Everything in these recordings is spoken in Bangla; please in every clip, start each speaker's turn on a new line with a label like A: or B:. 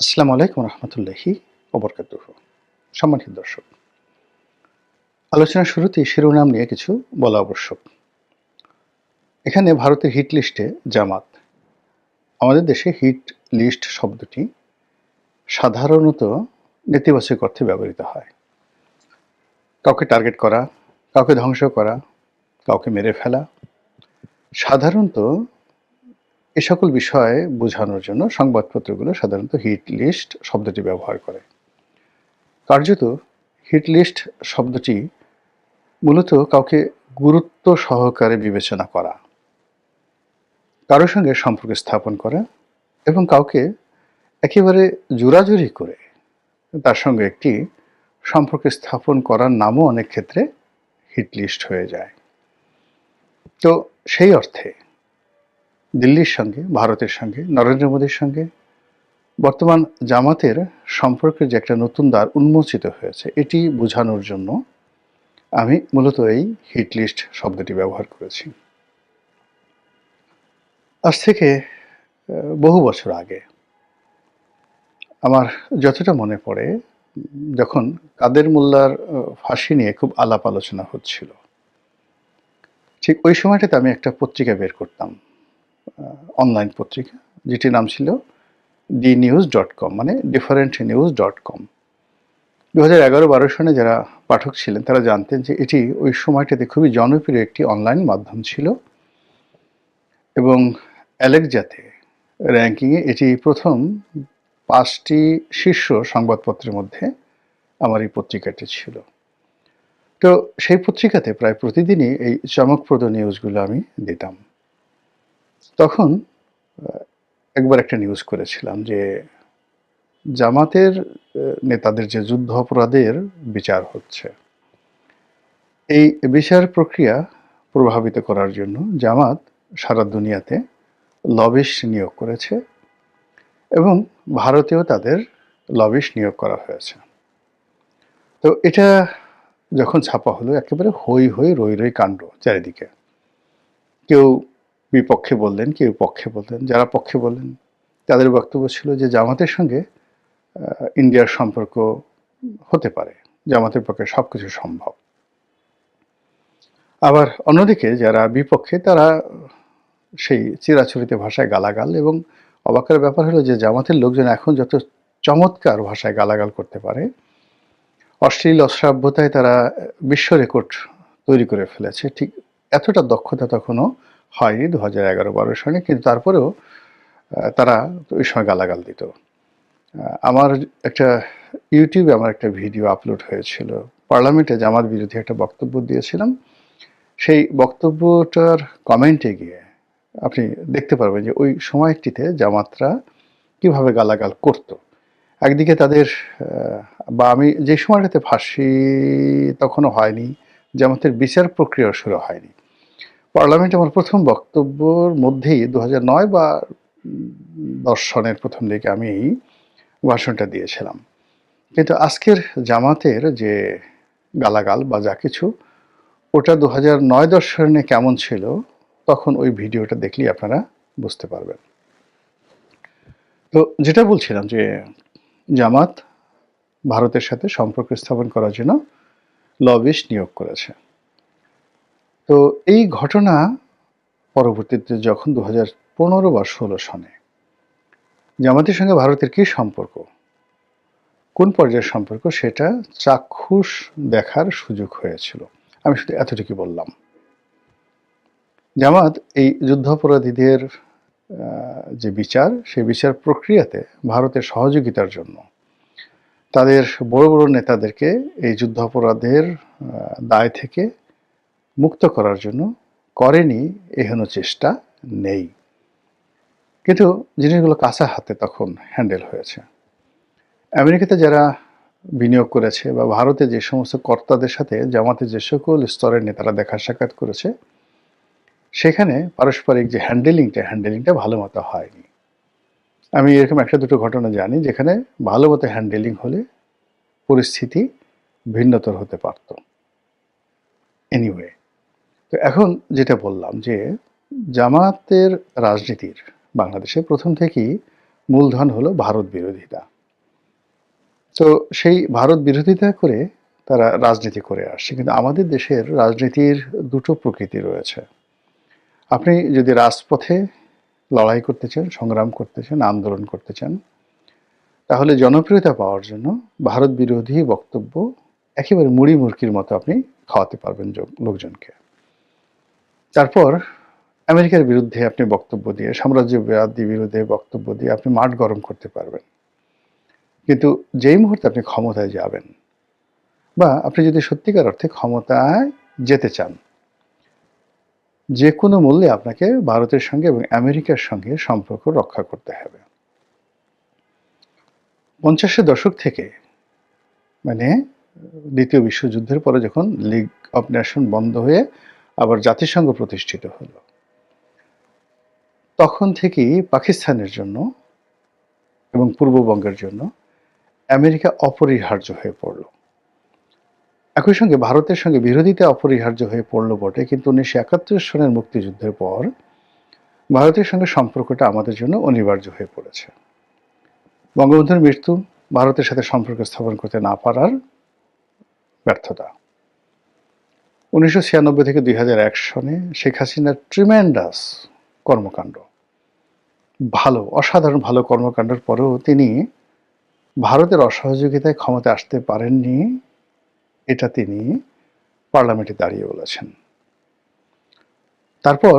A: আসসালামু আলাইকুম রহমতুল্লাহি ওবরকাতুহু। সম্মানিত দর্শক, আলোচনার শুরুতেই শিরোনাম নিয়ে কিছু বলা আবশ্যক। এখানে ভারতের হিট লিস্টে জামাত। আমাদের দেশে হিট লিস্ট শব্দটি সাধারণত নেতিবাচক অর্থে ব্যবহৃত হয়। কাউকে টার্গেট করা, কাউকে ধ্বংস করা, কাউকে মেরে ফেলা। সাধারণত এ সকল বিষয় বোঝানোর জন্য সংবাদপত্রগুলো সাধারণত হিট লিস্ট শব্দটি ব্যবহার করে। কার্যত হিট লিস্ট শব্দটি মূলত কাউকে গুরুত্ব সহকারে বিবেচনা করা, কারোর সঙ্গে সম্পর্ক স্থাপন করা এবং কাউকে একেবারে জোরাজুরি করে তার সঙ্গে একটি সম্পর্ক স্থাপন করার নামও অনেক ক্ষেত্রে হিট লিস্ট হয়ে যায়। তো সেই অর্থে দিল্লির সঙ্গে, ভারতের সঙ্গে, নরেন্দ্র মোদীর সঙ্গে বর্তমান জামাতের সম্পর্কের যে একটা নতুন দ্বার উন্মোচিত হয়েছে, এটি বোঝানোর জন্য আমি মূলত এই হিট লিস্ট শব্দটি ব্যবহার করেছি। আজ থেকে বহু বছর আগে আমার যতটা মনে পড়ে, যখন কাদের মোল্লার ফাঁসি নিয়ে খুব আলাপ আলোচনা হচ্ছিল, ঠিক ওই সময়টাতে আমি একটা পত্রিকা বের করতাম, অনলাইন পত্রিকা, যেটির নাম ছিল dnews.com, মানে differentnews.com। 2011-12 সনে যারা পাঠক ছিলেন তারা জানতেন যে এটি ওই সময়টাতে খুবই জনপ্রিয় একটি অনলাইন মাধ্যম ছিল এবং অ্যালেক্সাতে র্যাঙ্কিংয়ে এটি প্রথম 5টি শীর্ষ সংবাদপত্রের মধ্যে আমার এই পত্রিকাটি ছিল। তো সেই পত্রিকাতে প্রায় প্রতিদিনই এই চমকপ্রদ নিউজগুলো আমি দিতাম। তখন একবার একটা নিউজ করেছিলাম যে জামাতের নেতাদের যে যুদ্ধ অপরাধের বিচার হচ্ছে, এই বিচার প্রক্রিয়া প্রভাবিত করার জন্য জামাত সারা দুনিয়াতে লবিস্ট নিয়োগ করেছে এবং ভারতেও তাদের লবিস্ট নিয়োগ করা হয়েছে। তো এটা যখন ছাপা হলো, একেবারে হই হই রই রই কাণ্ড চারিদিকে। কেউ বিপক্ষে বললেন, কেউ পক্ষে বললেন। যারা পক্ষে বললেন তাদের বক্তব্য ছিল যে জামাতের সঙ্গে ইন্ডিয়ার সম্পর্ক হতে পারে, জামাতের পক্ষে সবকিছু সম্ভব। আবার অন্যদিকে যারা বিপক্ষে তারা সেই চিরাচরিত ভাষায় গালাগাল, এবং অবাকের ব্যাপার হলো যে জামাতের লোকজন এখন যত চমৎকার ভাষায় গালাগাল করতে পারে, অশ্লীল অশ্রাব্যতায় তারা বিশ্ব রেকর্ড তৈরি করে ফেলেছে, ঠিক এতটা দক্ষতা তখনও হয়নি 2011-12 সনে। কিন্তু তারপরেও তারা ওই সময় গালাগাল দিত। আমার একটা ইউটিউবে আমার একটা ভিডিও আপলোড হয়েছিল, পার্লামেন্টে জামাত বিরোধী একটা বক্তব্য দিয়েছিলাম। সেই বক্তব্যটার কমেন্টে গিয়ে আপনি দেখতে পারবেন যে ওই সময়টিতে জামাতরা কিভাবে গালাগাল করত। একদিকে তাদের বা আমি যে সময়টাতে ফাঁসি তখনও হয়নি, জামাতের বিচার প্রক্রিয়া শুরু হয়নি, পার্লামেন্টে আমার প্রথম বক্তব্যর মধ্যেই 2009 বা 10 সনের প্রথম দিকে আমি ভাষণটা দিয়েছিলাম। কিন্তু আজকের জামাতের যে গালাগাল বা যা কিছু, ওটা 2009-10 সনে কেমন ছিল তখন ওই ভিডিওটা দেখলেই আপনারা বুঝতে পারবেন। তো যেটা বলছিলাম যে জামাত ভারতের সাথে সম্পর্ক স্থাপন করার জন্য লবিস্ট নিয়োগ করেছে। তো এই ঘটনা পরবর্তীতে যখন 2015 বা 16 সনে জামাতের সঙ্গে ভারতের কী সম্পর্ক, কোন পর্যায়ের সম্পর্ক, সেটা চাক্ষুষ দেখার সুযোগ হয়েছিল। আমি শুধু এতটুকু বললাম। জামাত এই যুদ্ধাপরাধীদের যে বিচার, সেই বিচার প্রক্রিয়াতে ভারতের সহযোগিতার জন্য তাদের বড় বড় নেতাদেরকে এই যুদ্ধাপরাধের দায় থেকে মুক্ত করার জন্য করেনি এহেন চেষ্টা নেই। কিন্তু জিনিসগুলো কাঁচা হাতে তখন হ্যান্ডেল হয়েছে। আমেরিকাতে যারা বিনিয়োগ করেছে বা ভারতে যে সমস্ত কর্তাদের সাথে জামাতে যে সকল স্তরের নেতারা দেখা সাক্ষাৎ করেছে, সেখানে পারস্পরিক যে হ্যান্ডেলিংটা ভালো মতো হয়নি। আমি এরকম একটা দুটো ঘটনা জানি যেখানে ভালো মতো হ্যান্ডেলিং হলে পরিস্থিতি ভিন্নতর হতে পারত। এনিওয়ে, তো এখন যেটা বললাম যে জামাতের রাজনীতির বাংলাদেশে প্রথম থেকেই মূলধন হলো ভারত বিরোধিতা। তো সেই ভারত বিরোধিতা করে তারা রাজনীতি করে আসছে। কিন্তু আমাদের দেশের রাজনীতির দুটো প্রকৃতি রয়েছে। আপনি যদি রাজপথে লড়াই করতে চান, সংগ্রাম করতে চান, আন্দোলন করতে চান, তাহলে জনপ্রিয়তা পাওয়ার জন্য ভারত বিরোধী বক্তব্য একেবারে মুড়ি মুরকির মতো আপনি খাওয়াতে পারবেন লোকজনকে। তারপর আমেরিকার বিরুদ্ধে আপনি বক্তব্য দিয়ে, সাম্রাজ্যবাদী বিরুদ্ধে বক্তব্য দিয়ে আপনি মাঠ গরম করতে পারবেন। কিন্তু যেই মুহূর্তে আপনি ক্ষমতায় যাবেন, বা আপনি যদি সত্যিকার অর্থে ক্ষমতায় যেতে চান, যে কোনো মূল্যে আপনাকে ভারতের সঙ্গে এবং আমেরিকার সঙ্গে সম্পর্ক রক্ষা করতে হবে। 50-এর দশক থেকে, মানে দ্বিতীয় বিশ্বযুদ্ধের পরে যখন লিগ অব নেশন বন্ধ হয়ে আবার জাতিসংঘ প্রতিষ্ঠিত হলো, তখন থেকেই পাকিস্তানের জন্য এবং পূর্ববঙ্গের জন্য আমেরিকা অপরিহার্য হয়ে পড়ল। একই সঙ্গে ভারতের সঙ্গে বিরোধিতা অপরিহার্য হয়ে পড়ল বটে, কিন্তু 1971 সনের মুক্তিযুদ্ধের পর ভারতের সঙ্গে সম্পর্কটা আমাদের জন্য অনিবার্য হয়ে পড়েছে। বঙ্গবন্ধুর মৃত্যু, ভারতের সাথে সম্পর্ক স্থাপন করতে না পারার ব্যর্থতা। 1996 থেকে 2001 সনে শেখ হাসিনার ট্রিমেন্ডাস কর্মকাণ্ড, অসাধারণ ভালো কর্মকাণ্ডের পরেও তিনি ভারতের অসহযোগিতায় ক্ষমতায় আসতে পারেননি, এটা তিনি পার্লামেন্টে দাঁড়িয়ে বলেছেন। তারপর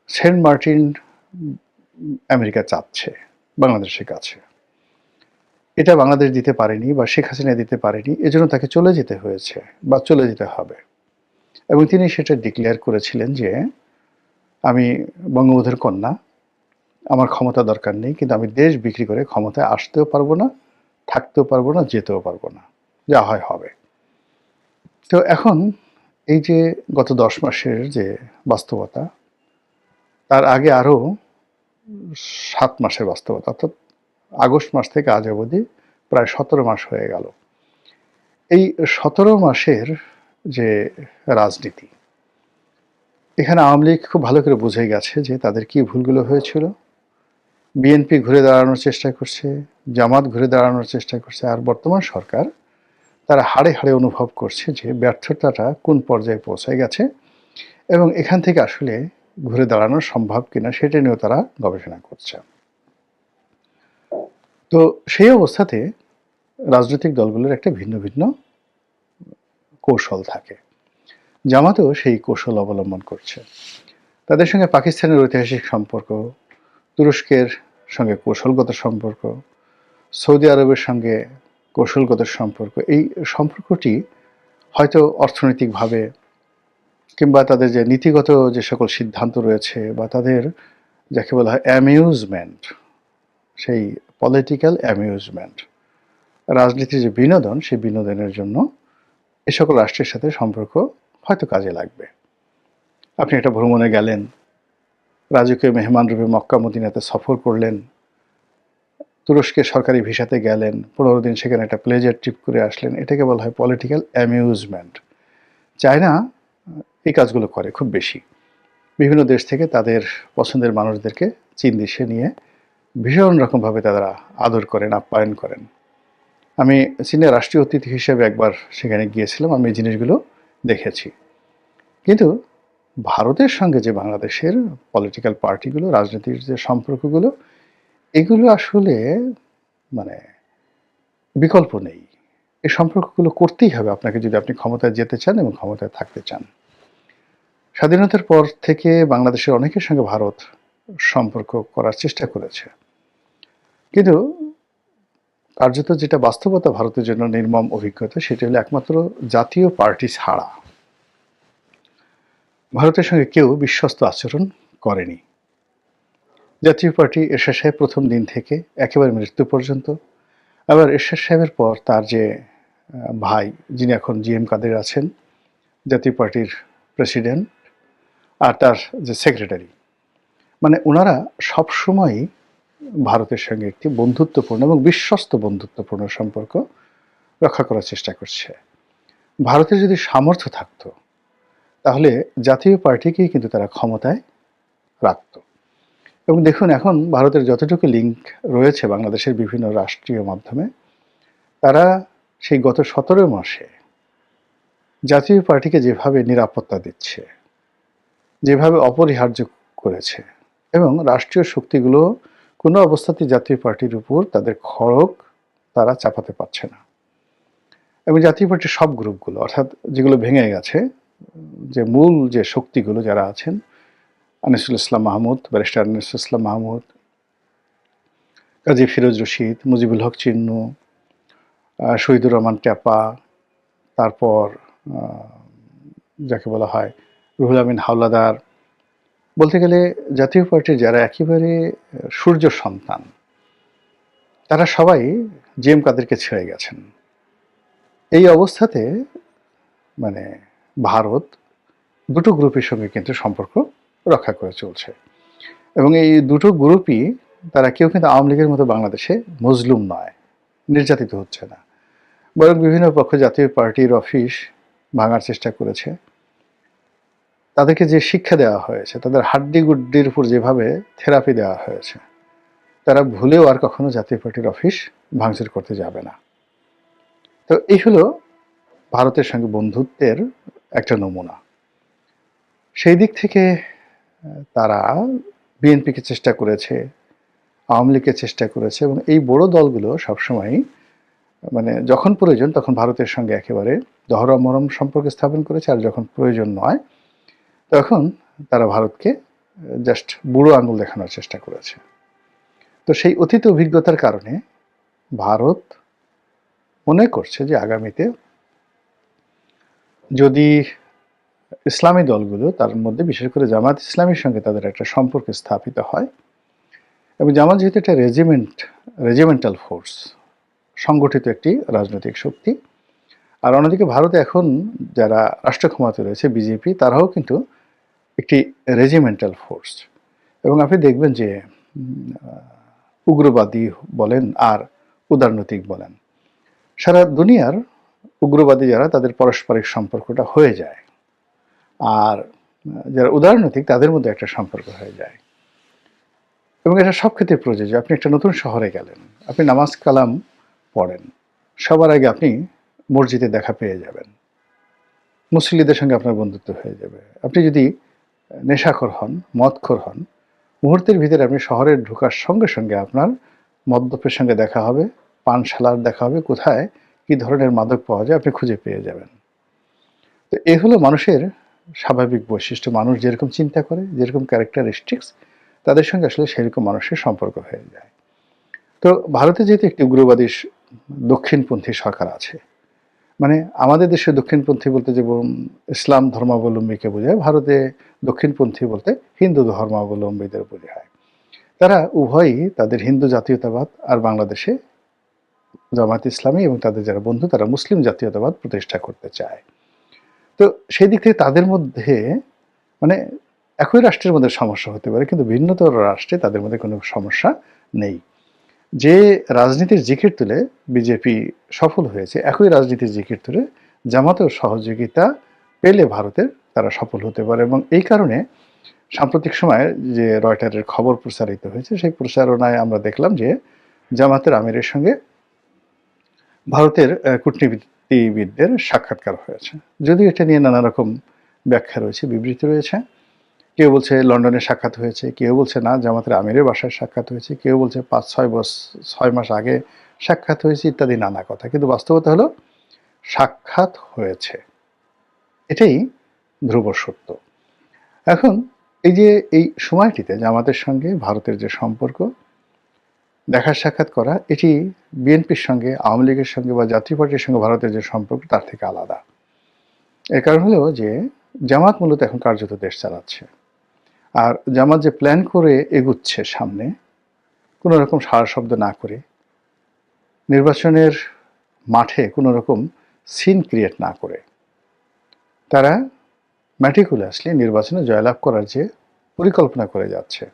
A: সেন্ট মার্টিন আমেরিকা চাচ্ছে বাংলাদেশের কাছে, এটা বাংলাদেশ দিতে পারেনি বা শেখ হাসিনা দিতে পারেনি, এজন্য তাকে চলে যেতে হয়েছে বা চলে যেতে হবে। এবং তিনি সেটা ডিক্লেয়ার করেছিলেন যে আমি বঙ্গবন্ধুর কন্যা, আমার ক্ষমতা দরকার নেই, কিন্তু আমি দেশ বিক্রি করে ক্ষমতায় আসতেও পারবো না, থাকতেও পারবো না, যেতেও পারবো না, যা হয় হবে। তো এখন এই যে গত 10 মাসের যে বাস্তবতা, তার আগে আরও 7 মাসের বাস্তবতা, অর্থাৎ আগস্ট মাস থেকে আজ অবধি প্রায় 17 মাস হয়ে গেল। এই 17 মাসের যে রাজনীতি, এখানে আওয়ামী লীগ খুব ভালো করে বুঝে গেছে যে তাদের কি ভুলগুলো হয়েছিল। বিএনপি ঘুরে দাঁড়ানোর চেষ্টা করছে, জামাত ঘুরে দাঁড়ানোর চেষ্টা করছে, আর বর্তমান সরকার তারা হাড়ে হাড়ে অনুভব করছে যে ব্যর্থতাটা কোন পর্যায়ে পৌঁছে গেছে এবং এখান থেকে আসলে ঘুরে দাঁড়ানো সম্ভব কিনা সেটা নিয়েও তারা গবেষণা করছে। তো সেই অবস্থাতে রাজনৈতিক দলগুলোর একটা ভিন্ন ভিন্ন কৌশল থাকে। জামাতও সেই কৌশল অবলম্বন করছে। তাদের সঙ্গে পাকিস্তানের ঐতিহাসিক সম্পর্ক, তুরস্কের সঙ্গে কৌশলগত সম্পর্ক, সৌদি আরবের সঙ্গে কৌশলগত সম্পর্ক, এই সম্পর্কটি হয়তো অর্থনৈতিকভাবে কিংবা তাদের যে নীতিগত যে সকল সিদ্ধান্ত রয়েছে বা তাদের যাকে বলা হয় অ্যামিউজমেন্ট, সেই পলিটিক্যাল অ্যামিউজমেন্ট, রাজনীতির যে বিনোদন, সেই বিনোদনের জন্য এ সকল রাষ্ট্রের সাথে সম্পর্ক হয়তো কাজে লাগবে। আপনি একটা ভ্রমণে গেলেন, রাজকীয় মেহমান রূপে মক্কা মদিনাতে সফর করলেন, তুরস্কের সরকারি ভিসাতে গেলেন, 15 দিন সেখানে একটা প্লেজার ট্রিপ করে আসলেন, এটাকে বলা হয় পলিটিক্যাল অ্যামিউজমেন্ট। চায়না এই কাজগুলো করে খুব বেশি। বিভিন্ন দেশ থেকে তাদের পছন্দের মানুষদেরকে চীন দেশে নিয়ে ভীষণ রকমভাবে তারা আদর করেন, আপ্যায়ন করেন। আমি চীনের রাষ্ট্রীয় অতিথি হিসেবে একবার সেখানে গিয়েছিলাম, আমি এই জিনিসগুলো দেখেছি। কিন্তু ভারতের সঙ্গে যে বাংলাদেশের পলিটিক্যাল পার্টিগুলো, রাজনীতির যে সম্পর্কগুলো, এগুলো আসলে মানে বিকল্প নেই। এই সম্পর্কগুলো করতেই হবে আপনাকে যদি আপনি ক্ষমতায় যেতে চান এবং ক্ষমতায় থাকতে চান। স্বাধীনতার পর থেকে বাংলাদেশের অনেকের সঙ্গে ভারত সম্পর্ক করার চেষ্টা করেছে, কিন্তু কার্যত যেটা বাস্তবতা ভারতের জন্য নির্মম অভিজ্ঞতা, সেটা হলো একমাত্র জাতীয় পার্টি ছাড়া ভারতের সঙ্গে কেউ বিশ্বস্ত আচরণ করেনি। জাতীয় পার্টি এরশাদ সাহেব প্রথম দিন থেকে একেবারে মৃত্যু পর্যন্ত, আবার এরশাদ সাহেবের পর তার যে ভাই, যিনি এখন জিএম কাদের আছেন, জাতীয় পার্টির প্রেসিডেন্ট, আর তার যে সেক্রেটারি, মানে ওনারা সবসময়ই ভারতের সঙ্গে একটি বন্ধুত্বপূর্ণ এবং বিশ্বস্ত বন্ধুত্বপূর্ণ সম্পর্ক রক্ষা করার চেষ্টা করছে। ভারতের যদি সামর্থ্য থাকতো তাহলে জাতীয় পার্টিকেই কিন্তু তারা ক্ষমতায় রাখত। এবং দেখুন এখন ভারতের যতটুকু লিঙ্ক রয়েছে বাংলাদেশের বিভিন্ন রাষ্ট্রীয় মাধ্যমে, তারা সেই গত 17 মাসে জাতীয় পার্টিকে যেভাবে নিরাপত্তা দিচ্ছে, যেভাবে অপরিহার্য করেছে, এবং রাষ্ট্রীয় শক্তিগুলো কোনো অবস্থাতেই জাতীয় পার্টির উপর তাদের খড়গ তারা চাপাতে পারছে না। এবং জাতীয় পার্টির সব গ্রুপগুলো, অর্থাৎ যেগুলো ভেঙে গেছে, যে মূল যে শক্তিগুলো যারা আছেন, আনিসুল ইসলাম মাহমুদ, ব্যারিস্টার আনিসুল ইসলাম মাহমুদ, কাজী ফিরোজ রশিদ, মুজিবুল হক চিন্নু, শহীদুর রহমান ট্যাপা, তারপর যাকে বলা হয় রুহুল আমিন হাওলাদার, বলতে গেলে জাতীয় পার্টির যারা একেবারে সূর্য সন্তান, তারা সবাই জি এম কাদেরকে ছেড়ে গেছেন। এই অবস্থাতে মানে ভারত দুটো গ্রুপের সঙ্গে কিন্তু সম্পর্ক রক্ষা করে চলছে, এবং এই দুটো গ্রুপই তারা কেউ কিন্তু আওয়ামী লীগের মতো বাংলাদেশে মজলুম নয়, নির্যাতিত হচ্ছে না, বরং বিভিন্ন পক্ষ জাতীয় পার্টির অফিস ভাঙার চেষ্টা করেছে। তাদেরকে যে শিক্ষা দেওয়া হয়েছে, তাদের হাড্ডি গুড্ডির উপর যেভাবে থেরাপি দেওয়া হয়েছে, তারা ভুলেও আর কখনো জাতীয় পার্টির অফিস ভাঙচুর করতে যাবে না। তো এই হলো ভারতের সঙ্গে বন্ধুত্বের একটা নমুনা। সেই দিক থেকে তারা বিএনপিকে চেষ্টা করেছে, আওয়ামী লীগকে চেষ্টা করেছে, এবং এই বড় দলগুলো সবসময় মানে যখন প্রয়োজন তখন ভারতের সঙ্গে একেবারে দহরম মরম সম্পর্ক স্থাপন করেছে, আর যখন প্রয়োজন নয় তখন তারা ভারতকে জাস্ট বুড়ো আঙুল দেখানোর চেষ্টা করেছে। তো সেই অতীত অভিজ্ঞতার কারণে ভারত মনে করছে যে আগামীতে যদি ইসলামী দলগুলো, তার মধ্যে বিশেষ করে জামাত ইসলামীর সঙ্গে তাদের একটা সম্পর্ক স্থাপিত হয়, এবং জামাত যেহেতু একটা রেজিমেন্টাল ফোর্স, সংগঠিত একটি রাজনৈতিক শক্তি, আর অন্যদিকে ভারতে এখন যারা রাষ্ট্র ক্ষমতায় রয়েছে বিজেপি, তারাও কিন্তু একটি রেজিমেন্টাল ফোর্স। এবং আপনি দেখবেন যে উগ্রবাদী বলেন আর উদারনৈতিক বলেন, সারা দুনিয়ার উগ্রবাদী যারা, তাদের পারস্পরিক সম্পর্কটা হয়ে যায়, আর যারা উদারনৈতিক তাদের মধ্যে একটা সম্পর্ক হয়ে যায়। এবং এটা সব ক্ষেত্রে প্রযোজ্য। আপনি একটা নতুন শহরে গেলেন, আপনি নামাজ কালাম পড়েন, সবার আগে আপনি মসজিদে দেখা পেয়ে যাবেন, মুসল্লিদের সঙ্গে আপনার বন্ধুত্ব হয়ে যাবে। আপনি যদি নেশাখোর হন, মদখোর হন, মুহূর্তের ভিতরে আপনি শহরে ঢোকার সঙ্গে সঙ্গে আপনার মদ্যপের সঙ্গে দেখা হবে, পানশালার দেখা হবে, কোথায় কী ধরনের মাদক পাওয়া যায় আপনি খুঁজে পেয়ে যাবেন। তো এ হলো মানুষের স্বাভাবিক বৈশিষ্ট্য। মানুষ যেরকম চিন্তা করে, যেরকম ক্যারেক্টারিস্টিক্স, তাদের সঙ্গে আসলে সেরকম মানুষের সম্পর্ক হয়ে যায়। তো ভারতে যেহেতু একটি উগ্রবাদী দক্ষিণপন্থী সরকার আছে, মানে আমাদের দেশে দক্ষিণপন্থী বলতে যেমন ইসলাম ধর্মাবলম্বীকে বোঝায়, ভারতে দক্ষিণপন্থী বলতে হিন্দু ধর্মাবলম্বীদের বোঝায়। তারা উভয়ই তাদের হিন্দু জাতীয়তাবাদ আর বাংলাদেশে জামায়াত ইসলামী এবং তাদের যারা বন্ধু তারা মুসলিম জাতীয়তাবাদ প্রতিষ্ঠা করতে চায়। তো সেই দিক থেকে তাদের মধ্যে মানে একই রাষ্ট্রের মধ্যে সমস্যা হতে পারে, কিন্তু ভিন্নতর রাষ্ট্রে তাদের মধ্যে কোনো সমস্যা নেই। যে রাজনীতির জিকির তুলে বিজেপি সফল হয়েছে, একই রাজনীতির জিকির তুলে জামাতেও সহযোগিতা পেলে ভারতের তারা সফল হতে পারে। এবং এই কারণে সাম্প্রতিক সময়ে যে রয়টারের খবর প্রচারিত হয়েছে, সেই প্রচারণায় আমরা দেখলাম যে জামাতের আমিরের সঙ্গে ভারতের কূটনীতিবিদদের সাক্ষাৎকার হয়েছে। যদিও এটা নিয়ে নানা রকম ব্যাখ্যা রয়েছে, বিবৃতি রয়েছে। কেউ বলছে লন্ডনে সাক্ষাৎ হয়েছে, কেউ বলছে না জামাতের আমিরের বাসায় সাক্ষাৎ হয়েছে, কেউ বলছে 5-6 মাস আগে সাক্ষাৎ হয়েছে, ইত্যাদি নানা কথা। কিন্তু বাস্তবতা হলো সাক্ষাৎ হয়েছে, এটাই ধ্রুব সত্য। এখন এই যে এই সময়টিতে জামাতের সঙ্গে ভারতের যে সম্পর্ক, দেখা সাক্ষাৎ করা, এটি বিএনপির সঙ্গে, আওয়ামী লীগের সঙ্গে বা জাতীয় পার্টির সঙ্গে ভারতের যে সম্পর্ক তার থেকে আলাদা। এর কারণ হলো যে জামাত মূলত এখন কার্যত দেশ চালাচ্ছে, আর জামাত যে প্ল্যান করে এগুচ্ছে সামনে, কোনো রকম সাড়া শব্দ না করে, নির্বাচনের মাঠে কোনো রকম সিন ক্রিয়েট না করে, তারা ম্যাটিকুলাসলি নির্বাচনে জয়লাভ করার যে পরিকল্পনা করে যাচ্ছে,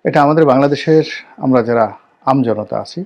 A: এটা আমাদের বাংলাদেশের আমরা যারা আমজনতা আছি